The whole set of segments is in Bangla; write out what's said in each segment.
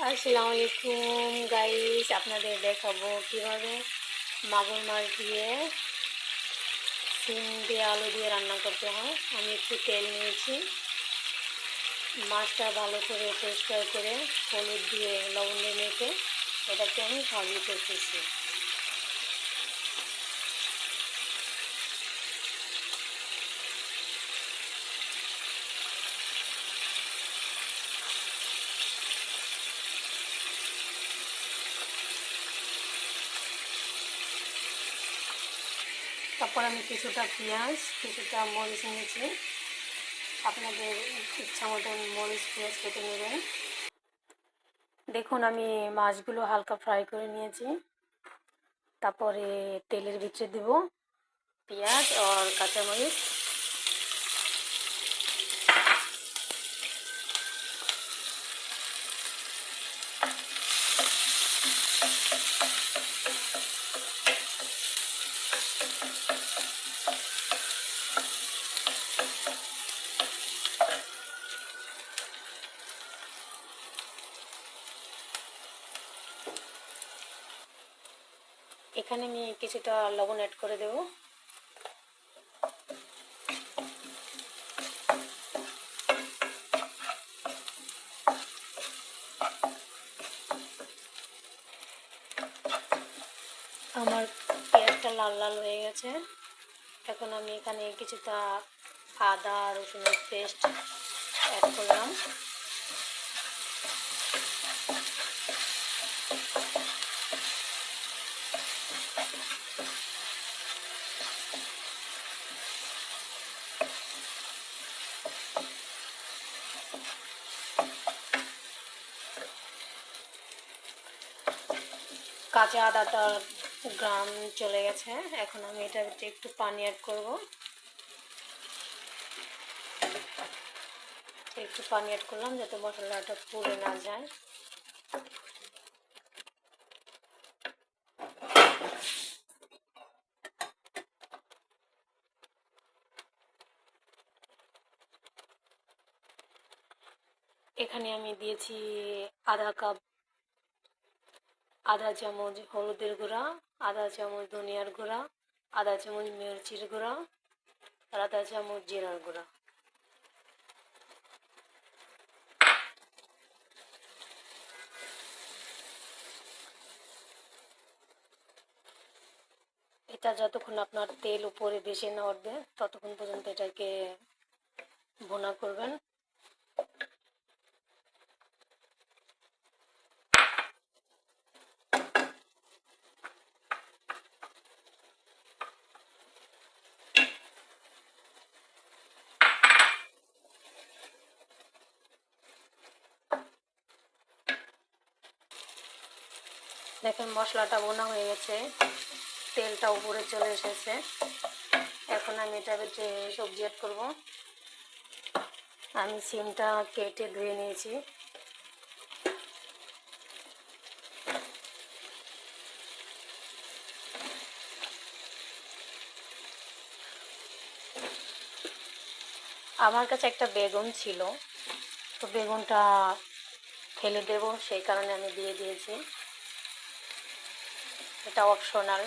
আসসালামু আলাইকুম গাইস, আপনাদের দেখাবো কিভাবে মাগুর মাছ দিয়ে সিম দিয়ে আলু দিয়ে রান্না করতে হয়। আমি একটু তেল নিয়েছি, মাছটা ভালো করে পরিষ্কার করে হলুদ দিয়ে লবণ দিয়ে মেখে এটাকে আমি ভাজি করতেছি। তারপর আমি কিছুটা পেঁয়াজ, কিছুটা মরিচ নিয়েছি। আপনাদের ইচ্ছা মতন মরিচ পেঁয়াজ কেটে নেবেন। দেখুন, আমি মাছগুলো হালকা ফ্রাই করে নিয়েছি। তারপরে তেলের ভিতরে দিব পেঁয়াজ আর কাঁচামরিচ। এখানে আমি কিছুটা লবণ অ্যাড করে দেব। আমার পেঁয়াজটা লাল লাল হয়ে গেছে। এখন আমি এখানে কিছুটা আদা রসুনের পেস্ট অ্যাড করলাম। কাঁচা আদাটার গ্রাম চলে গেছে। এখন আমি এটার ভিতরে একটু পানি অ্যাড করব। একটু পানি অ্যাড করলাম যাতে মশলাটা পুড়ে না যায়। এখানে আমি দিয়েছি আধা চামচ হলুদের গুঁড়া, আধা চামচ ধনিয়ার গুঁড়া, আধা চামচ মির্চির গুঁড়া আর আধা চামচ জিরার গুঁড়া। এটা যতক্ষণ আপনার তেল উপরে ভেসে না উঠবে ততক্ষণ পর্যন্ত এটাকে ভুনা করবেন। দেখেন মশলাটা ভুনা হয়ে গেছে, তেলটা উপরে চলে এসেছে। এখন আমি এটার ভিতরে সবজি অ্যাড করব। আমি সিমটা কেটে ধুয়ে নিয়েছি। আমার কাছে একটা বেগুন ছিল, তো বেগুনটা ফেলে দেব সেই কারণে আমি দিয়ে দিয়েছি। এটা অপশনাল।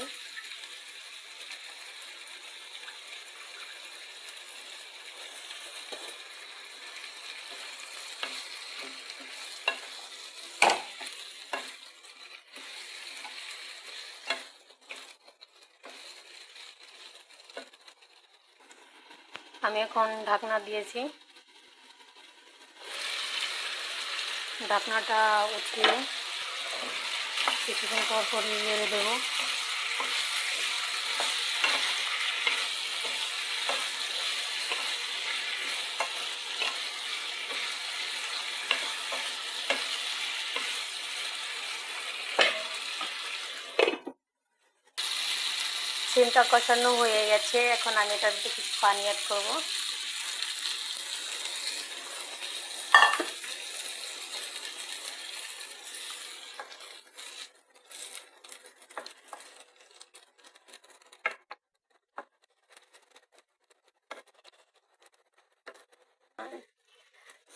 আমি এখন ঢাকনা দিয়েছি, ঢাকনাটা উঠিয়ে কিছুক্ষণ পর পর নেড়ে দেবো। সিমটা কষানো হয়ে গেছে, এখন আমি এটার দিকে কিছু পানি অ্যাড করবো।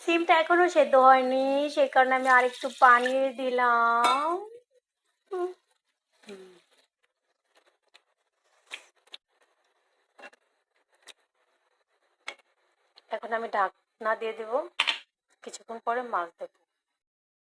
সিম ডিমটা এখনো সেদ্ধ হয়নি, সেই কারণে আমি আরেকটু পানি দিলাম। হুম, এখন আমি ঢাকনা দিয়ে দেব, কিছুক্ষণ পরে মাছ দেবো।